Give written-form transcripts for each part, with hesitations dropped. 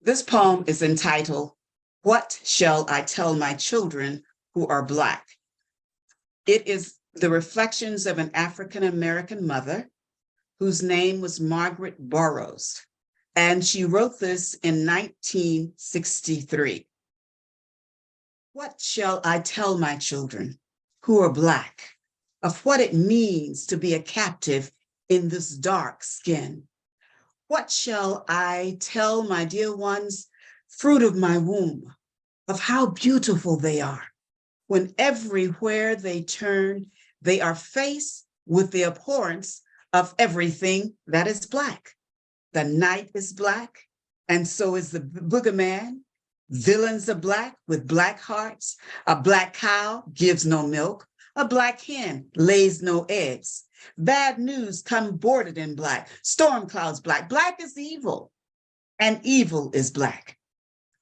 This poem is entitled, "What Shall I Tell My Children Who Are Black?" It is the reflections of an African-American mother whose name was Margaret Burroughs, and she wrote this in 1963. What shall I tell my children who are Black of what it means to be a captive in this dark skin? What shall I tell my dear ones, fruit of my womb, of how beautiful they are, when everywhere they turn, they are faced with the abhorrence of everything that is Black. The night is Black, and so is the boogeyman. Villains are Black with Black hearts. A Black cow gives no milk. A Black hen lays no eggs. Bad news come boarded in Black. Storm clouds Black. Black is evil, and evil is Black.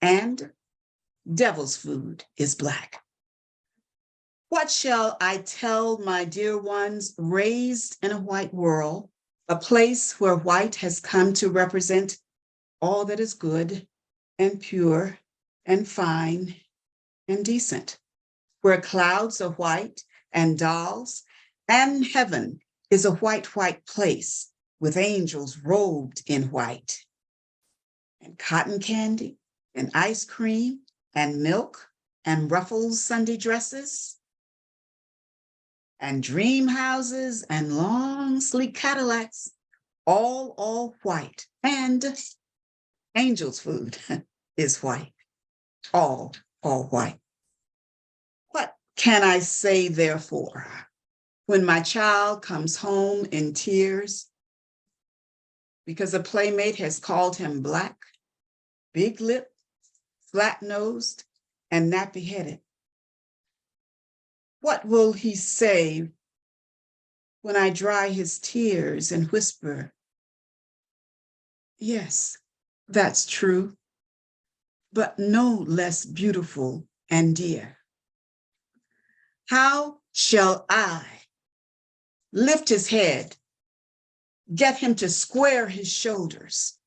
And devil's food is Black. What shall I tell my dear ones raised in a white world, a place where white has come to represent all that is good and pure and fine and decent, where clouds are white and dolls, and heaven is a white place with angels robed in white, and cotton candy and ice cream and milk and ruffles Sunday dresses, and dream houses and long sleek Cadillacs, all white, and angels' food is white, all white. What can I say therefore when my child comes home in tears because a playmate has called him Black, big-lipped, flat-nosed, and nappy-headed? What will he say when I dry his tears and whisper, yes, that's true, but no less beautiful and dear? How shall I lift his head, get him to square his shoulders,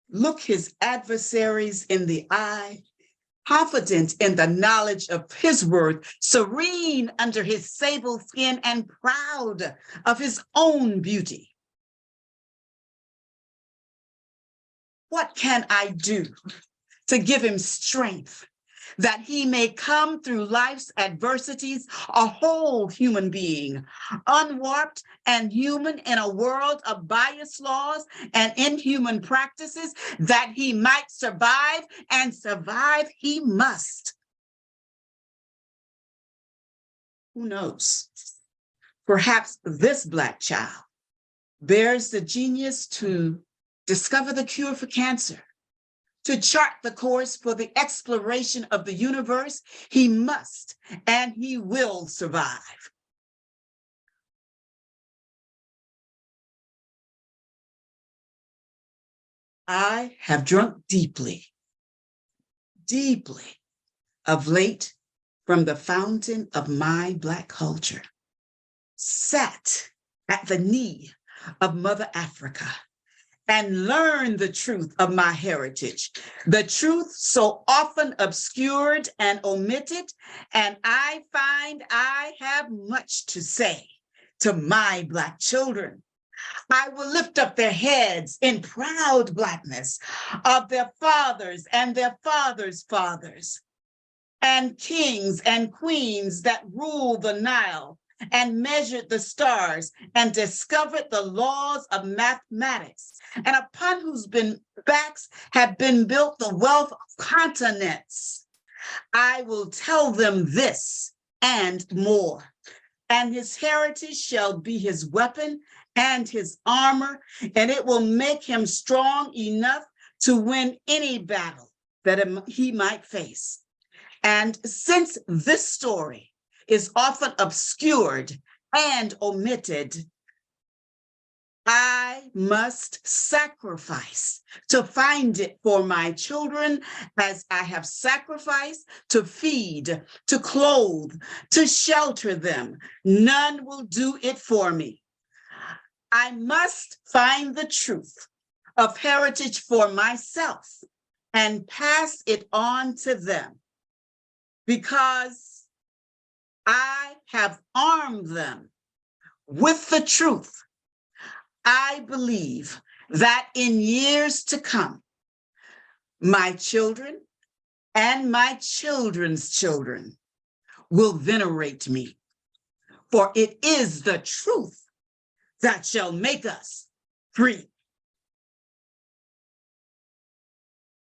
look his adversaries in the eye, confident in the knowledge of his worth, serene under his sable skin, and proud of his own beauty? What can I do to give him strength that he may come through life's adversities a whole human being, unwarped and human in a world of bias laws and inhuman practices, that he might survive, and survive he must? Who knows? Perhaps this Black child bears the genius to discover the cure for cancer, to chart the course for the exploration of the universe. He must and he will survive. I have drunk deeply of late from the fountain of my Black culture, sat at the knee of Mother Africa, and learn the truth of my heritage, the truth so often obscured and omitted. And I find I have much to say to my Black children. I will lift up their heads in proud Blackness of their fathers and their fathers' fathers, and kings and queens that ruled the Nile and measured the stars and discovered the laws of mathematics, and upon whose backs have been built the wealth of continents. I will tell them this and more, and his heritage shall be his weapon and his armor, and it will make him strong enough to win any battle that he might face. And since this story is often obscured and omitted, I must sacrifice to find it for my children, as I have sacrificed to feed, to clothe, to shelter them. None will do it for me. I must find the truth of heritage for myself and pass it on to them, because I have armed them with the truth. I believe that in years to come, my children and my children's children will venerate me, for it is the truth that shall make us free.